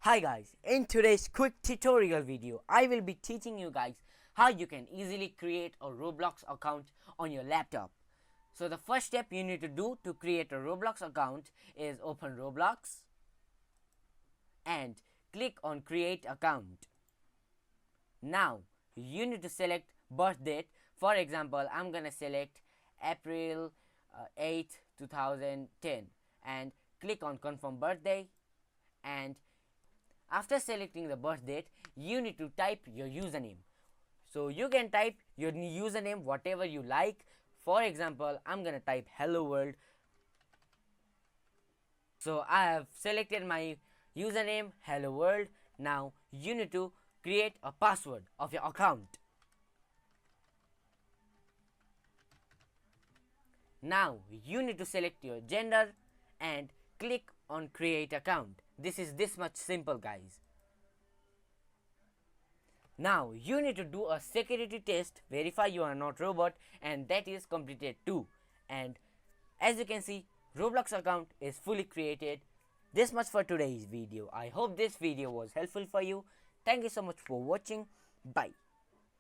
Hi guys, in today's quick tutorial video, I will be teaching you guys how you can easily create a Roblox account on your laptop. So the first step you need to do to create a Roblox account is open Roblox and click on create account. Now you need to select birth date. For example, I'm gonna select April 8th 2010 and click on confirm birthday. And after selecting the birth date, you need to type your username. So you can type your username whatever you like. For example, I'm gonna type hello world. So I have selected my username hello world. Now you need to create a password of your account. Now you need to select your gender and click on create account. This is this much simple, guys. Now you need to do a security test, verify you are not robot, and that is completed too. And as you can see, Roblox account is fully created. This much for today's video. I hope this video was helpful for you. Thank you so much for watching. Bye.